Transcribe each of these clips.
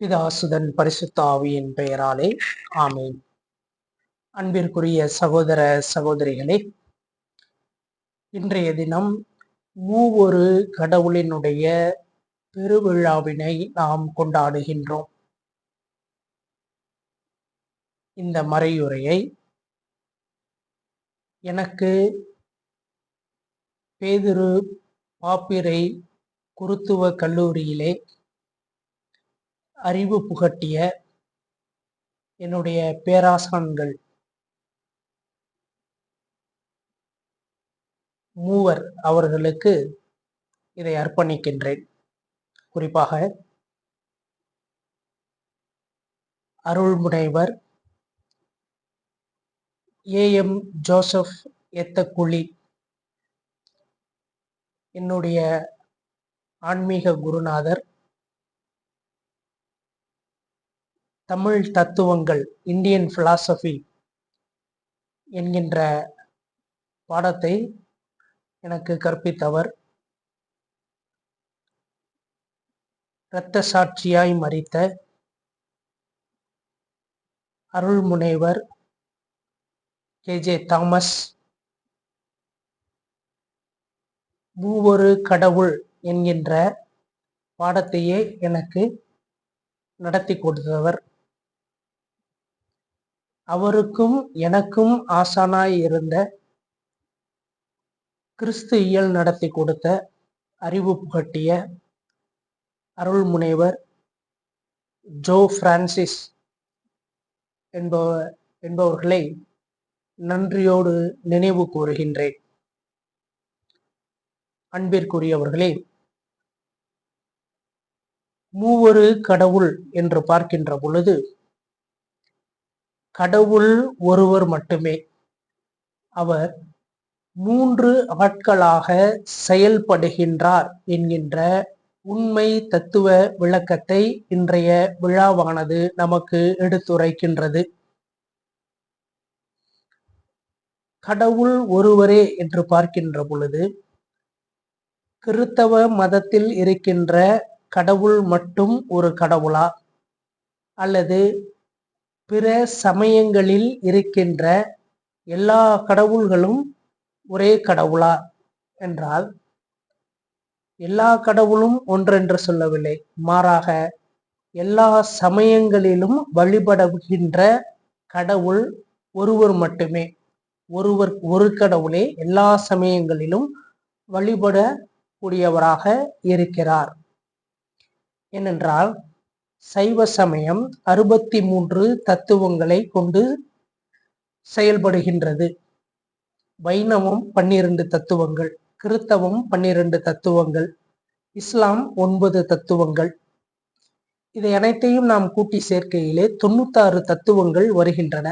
பிதாசுதன் பரிசுத்த ஆவியின் பெயராலே ஆமேன். அன்பிற்குரிய சகோதர சகோதரிகளே, இன்றைய தினம் மூவொரு கடவுளினுடைய பெருவிழாவினை நாம் கொண்டாடுகின்றோம். இந்த மறையுரையை எனக்கு பேதுரு பாப்பிரை குருத்துவ கல்லூரியிலே அறிவு புகட்டிய என்னுடைய பேராசான்கள் மூவர் அவர்களுக்கு இதை அர்ப்பணிக்கின்றேன். குறிப்பாக அருள்முனைவர் ஏஎம் ஜோசப் எத்தக்குழி, என்னுடைய ஆன்மீக குருநாதர். தமிழ் தத்துவங்கள், இந்தியன் பிலாசபி என்கின்ற பாடத்தை எனக்கு கற்பித்தவர். இரத்த சாட்சியாய் மரித்த அருள்முனைவர் KJ தாமஸ் மூவொரு கடவுள் என்கின்ற பாடத்தையே எனக்கு நடத்தி கொடுத்தவர். அவருக்கும் எனக்கும் ஆசானாய் இருந்த, கிறிஸ்து இயல் நடத்தி கொடுத்த, அறிவு புகட்டிய அருள்முனைவர் ஜோ பிரான்சிஸ் என்பவர்களை நன்றியோடு நினைவு கூறுகின்றேன். அன்பிற்குரியவர்களே, மூவொரு கடவுள் என்று பார்க்கின்ற பொழுது கடவுள் ஒருவர் மட்டுமே. அவர் 3 ஆட்களாக செயல்படுகின்றார் என்கின்ற உண்மை தத்துவ விளக்கத்தை இன்றைய விழாவானது நமக்கு எடுத்துரைக்கின்றது. கடவுள் ஒருவரே என்று பார்க்கின்ற பொழுது, கிறித்தவ மதத்தில் இருக்கின்ற கடவுள் மட்டும் ஒரு கடவுளா, அல்லது பிற சமயங்களில் இருக்கின்ற எல்லா கடவுள்களும் ஒரே கடவுளா என்றால், எல்லா கடவுளும் ஒன்றென்று சொல்லவில்லை. மாறாக எல்லா சமயங்களிலும் வழிபடுகின்ற கடவுள் ஒருவர் மட்டுமே. ஒரு கடவுளே எல்லா சமயங்களிலும் வழிபடக்கூடியவராக இருக்கிறார். ஏனென்றால் சைவ சமயம் 63 தத்துவங்களை கொண்டு செயல்படுகின்றது. வைணவம் 12 தத்துவங்கள், கிறித்தவம் 12 தத்துவங்கள், இஸ்லாம் 9 தத்துவங்கள். இதை அனைத்தையும் நாம் கூட்டி சேர்க்கையிலே 96 தத்துவங்கள் வருகின்றன.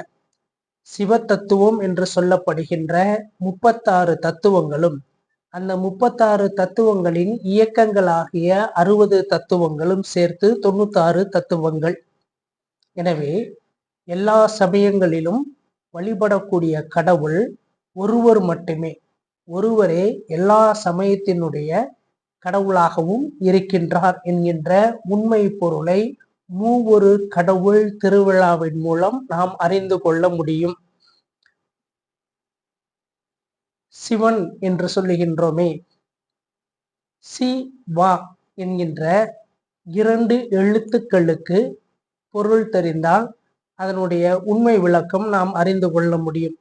சிவ தத்துவம் என்று சொல்லப்படுகின்ற 36 தத்துவங்களும், அந்த 36 தத்துவங்களின் இயக்கங்களாகிய 60 தத்துவங்களும் சேர்த்து 96 தத்துவங்கள். எனவே எல்லா சமயங்களிலும் வழிபடக்கூடிய கடவுள் ஒருவர் மட்டுமே. ஒருவரே எல்லா சமயத்தினுடைய கடவுளாகவும் இருக்கின்றார் என்கின்ற உண்மை பொருளை மூவொரு கடவுள் திருவிழாவின் மூலம் நாம் அறிந்து கொள்ள முடியும். சிவன் என்று சொல்லுகின்றோமே, சி வா என்கின்ற 2 எழுத்துக்களுக்கு பொருள் தெரிந்தால் அதனுடைய உண்மை விளக்கம் நாம் அறிந்து கொள்ள முடியும்.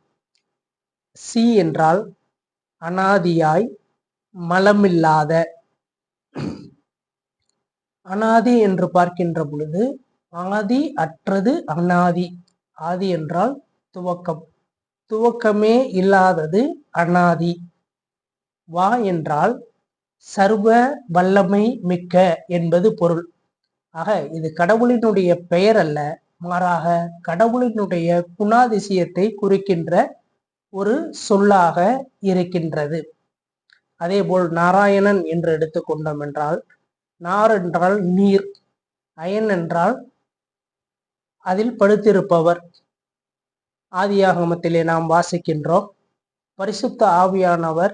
சி என்றால் அனாதியாய், மலமில்லாத. அனாதி என்று பார்க்கின்ற பொழுது, ஆதி அற்றது அனாதி. ஆதி என்றால் துவக்கம், துவக்கமே இல்லாதது அனாதி. வா என்றால் சர்வ வல்லமை மிக்க என்பது பொருள். ஆக இது கடவுளினுடைய பெயர் அல்ல, மாறாக கடவுளினுடைய குணாதிசயத்தை குறிக்கின்ற ஒரு சொல்லாக இருக்கின்றது. அதேபோல் நாராயணன் என்று எடுத்துக்கொண்டோம் என்றால், நார் என்றால் நீர், அயன் என்றால் அதில் படுத்திருப்பவர். ஆதியாகமத்திலே நாம் வாசிக்கின்றோம், பரிசுத்த ஆவியானவர்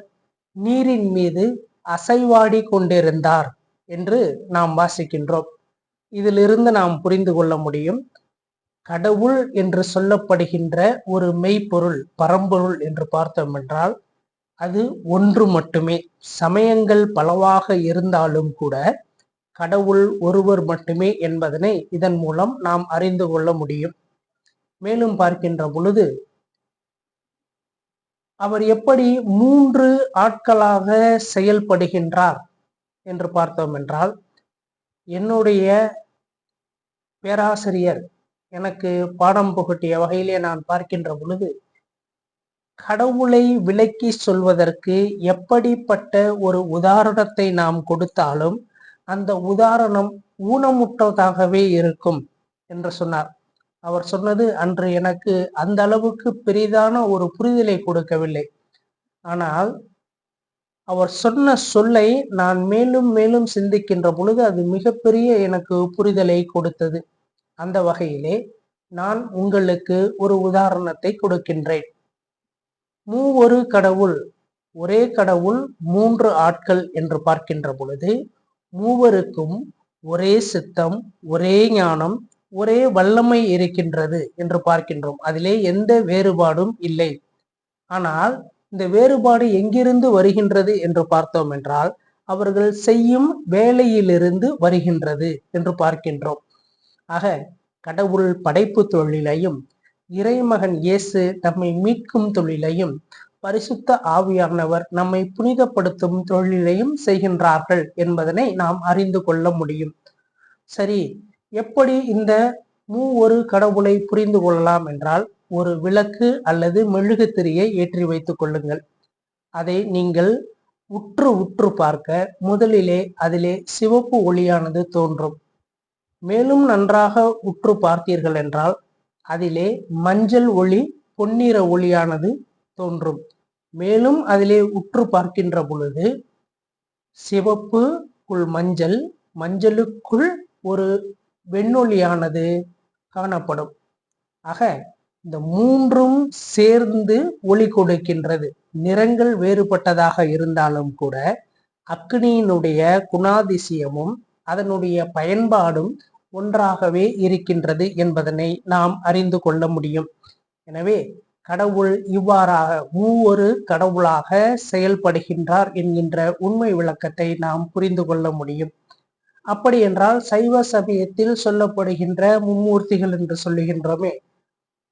நீரின் மீது அசைவாடி கொண்டிருந்தார் என்று நாம் வாசிக்கின்றோம். இதிலிருந்து நாம் புரிந்து கொள்ள முடியும், கடவுள் என்று சொல்லப்படுகின்ற ஒரு மெய்ப்பொருள், பரம்பொருள் என்று பார்த்தோம் என்றால் அது ஒன்று மட்டுமே. சமயங்கள் பலவாக இருந்தாலும் கூட கடவுள் ஒருவர் மட்டுமே என்பதனை இதன் மூலம் நாம் அறிந்து கொள்ள முடியும். மேலும் பார்க்கின்ற பொழுது அவர் எப்படி 3 ஆட்களாக செயல்படுகின்றார் என்று பார்த்தோம் என்றால், என்னுடைய பேராசிரியர் எனக்கு பாடம் புகட்டிய வகையிலே நான் பார்க்கின்ற பொழுது, கடவுளை விளக்கி சொல்வதற்கு எப்படிப்பட்ட ஒரு உதாரணத்தை நாம் கொடுத்தாலும் அந்த உதாரணம் ஊனமுற்றதாகவே இருக்கும் என்று சொன்னார். அவர் சொன்னது அன்று எனக்கு அந்த அளவுக்கு பெரிதான ஒரு புரிதலை கொடுக்கவில்லை. ஆனால் அவர் சொன்ன சொல்லை நான் மேலும் மேலும் சிந்திக்கின்ற பொழுது அது மிகப்பெரிய எனக்கு புரிதலை கொடுத்தது. அந்த வகையிலே நான் உங்களுக்கு ஒரு உதாரணத்தை கொடுக்கின்றேன். மூவொரு கடவுள், ஒரே கடவுள் 3 ஆட்கள் என்று பார்க்கின்ற பொழுது மூவருக்கும் ஒரே சித்தம், ஒரே ஞானம், ஒரே வல்லமை இருக்கின்றது என்று பார்க்கின்றோம். அதிலே எந்த வேறுபாடும் இல்லை. ஆனால் இந்த வேறுபாடு எங்கிருந்து வருகின்றது என்று பார்த்தோம் என்றால் அவர்கள் செய்யும் வேலையிலிருந்து வருகின்றது என்று பார்க்கின்றோம். ஆக கடவுள் படைப்பு தொழிலையும் இறைமகன் இயேசு நம்மை மீட்கும் தொழிலையும் பரிசுத்த ஆவியானவர் நம்மை புனிதப்படுத்தும் தொழிலையும் செய்கின்றார்கள் என்பதனை நாம் அறிந்து கொள்ள முடியும். சரி, எப்படி இந்த மூவொரு கடவுளை புரிந்து கொள்ளலாம் என்றால், ஒரு விளக்கு அல்லது மெழுகுத்திரியை ஏற்றி வைத்துக் கொள்ளுங்கள். அதை நீங்கள் உற்று உற்று பார்க்க முதலிலே அதிலே சிவப்பு ஒளியானது தோன்றும். மேலும் நன்றாக உற்று பார்த்தீர்கள் என்றால் அதிலே மஞ்சள் ஒளி, பொன்னிற ஒளியானது தோன்றும். மேலும் அதிலே உற்று பார்க்கின்ற பொழுது சிவப்புக்குள் மஞ்சள், மஞ்சளுக்குள் ஒரு வெண்ணொளியானது காணப்படும். ஆக இந்த மூன்றும் சேர்ந்து ஒளி கொடுக்கின்றது. நிறங்கள் வேறுபட்டதாக இருந்தாலும் கூட அக்னியினுடைய குணாதிசயமும் அதனுடைய பயன்பாடும் ஒன்றாகவே இருக்கின்றது என்பதனை நாம் அறிந்து கொள்ள முடியும். எனவே கடவுள் இவ்வாறாக மூவொரு கடவுளாக செயல்படுகின்றார் என்கின்ற உண்மை விளக்கத்தை நாம் புரிந்து கொள்ள முடியும். அப்படி என்றால் சைவ சமயத்தில் சொல்லப்படுகின்ற மும்மூர்த்திகள் என்று சொல்லுகின்றோமே,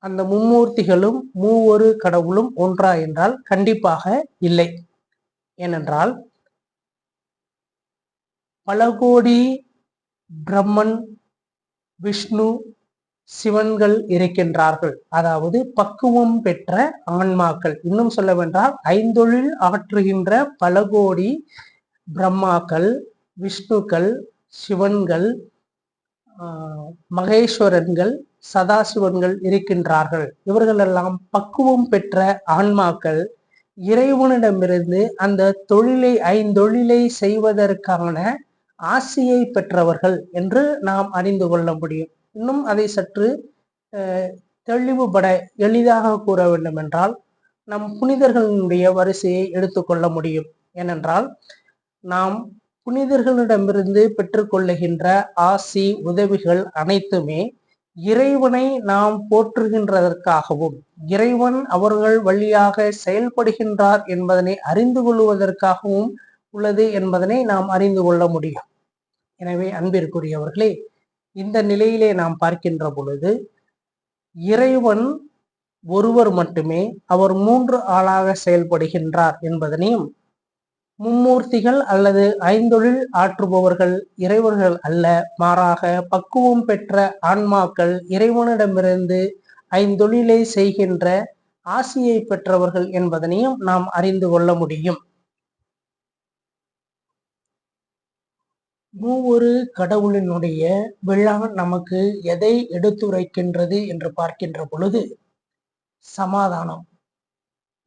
அந்த மும்மூர்த்திகளும் மூவொரு கடவுளும் ஒன்றா என்றால் கண்டிப்பாக இல்லை. ஏனென்றால் பல கோடி பிரம்மன், விஷ்ணு, சிவன்கள் இருக்கின்றார்கள். அதாவது பக்குவம் பெற்ற ஆன்மாக்கள். இன்னும் சொல்லவென்றால் ஐந்தொழில் ஆற்றுகின்ற பல கோடி பிரம்மாக்கள், விஷ்ணுக்கள், சிவன்கள், மகேஸ்வரன்கள், சதாசிவன்கள் இருக்கின்றார்கள். இவர்களெல்லாம் பக்குவம் பெற்ற ஆன்மாக்கள். இறைவனிடமிருந்து அந்த தொழிலை, ஐந்தொழிலை செய்வதற்கான ஆசியை பெற்றவர்கள் என்று நாம் அறிந்து கொள்ள முடியும். இன்னும் அதை சற்று தெளிவுபட எளிதாக கூற வேண்டும் என்றால் நம் புனிதர்களுடைய வரிசையை எடுத்துக்கொள்ள முடியும். ஏனென்றால் நாம் புனிதர்களிடமிருந்து பெற்றுக்கொள்ளுகின்ற ஆசி, உதவிகள் அனைத்துமே இறைவனை நாம் போற்றுகின்றதற்காகவும் இறைவன் அவர்கள் வழியாக செயல்படுகின்றார் என்பதனை அறிந்து கொள்வதற்காகவும் உள்ளது என்பதனை நாம் அறிந்து கொள்ள முடியும். எனவே அன்பிற்குரியவர்களே, இந்த நிலையிலே நாம் பார்க்கின்ற பொழுது இறைவன் ஒருவர் மட்டுமே, அவர் 3 ஆளாக செயல்படுகின்றார் என்பதனையும், மும்மூர்த்திகள் அல்லது ஐந்தொழில் ஆற்றுபவர்கள் இறைவர்கள் அல்ல, மாறாக பக்குவம் பெற்ற ஆன்மாக்கள், இறைவனிடமிருந்து ஐந்தொழிலை செய்கின்ற ஆசியை பெற்றவர்கள் என்பதனையும் நாம் அறிந்து கொள்ள முடியும். மூவொரு கடவுளினுடைய விழா நமக்கு எதை எடுத்துரைக்கின்றது என்று பார்க்கின்ற பொழுது, சமாதானம்.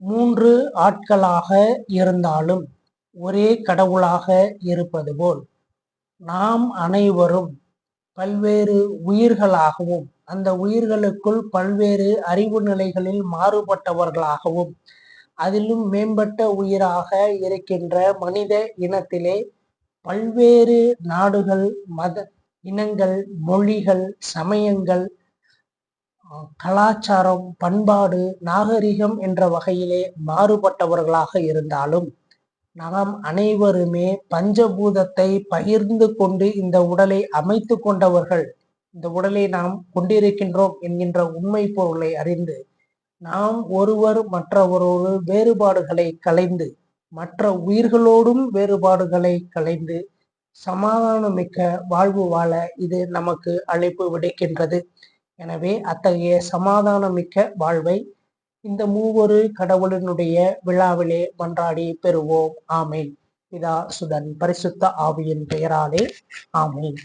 3 ஆட்களாக இருந்தாலும் ஒரே கடவுளாக இருப்பது போல் நாம் அனைவரும் பல்வேறு உயிர்களாகவும் அந்த உயிர்களுக்குள் பல்வேறு அறிவு நிலைகளில் மாறுபட்டவர்களாகவும் அதிலும் மேம்பட்ட உயிராக இருக்கின்ற மனித இனத்திலே பல்வேறு நாடுகள், மத இனங்கள், மொழிகள், சமயங்கள், கலாச்சாரம், பண்பாடு, நாகரிகம் என்ற வகையிலே மாறுபட்டவர்களாக இருந்தாலும் நாம் அனைவருமே பஞ்சபூதத்தை பகிர்ந்து கொண்டு இந்த உடலை அமைத்து கொண்டவர்கள். இந்த உடலை நாம் கொண்டிருக்கின்றோம் என்கின்ற உண்மை பொருளை அறிந்து நாம் ஒருவர் மற்றவரோடு வேறுபாடுகளை களைந்து, மற்ற உயிர்களோடும் வேறுபாடுகளை களைந்து சமாதானமிக்க வாழ்வு வாழ இது நமக்கு அழைப்பு விடுக்கின்றது. எனவே அத்தகைய சமாதானமிக்க வாழ்வை இந்த மூவொரு கடவுளினுடைய விழாவிலே மன்றாடி பெறுவோம். ஆமேன். பிதா, சுதன், பரிசுத்த ஆவியின் பெயராலே ஆமேன்.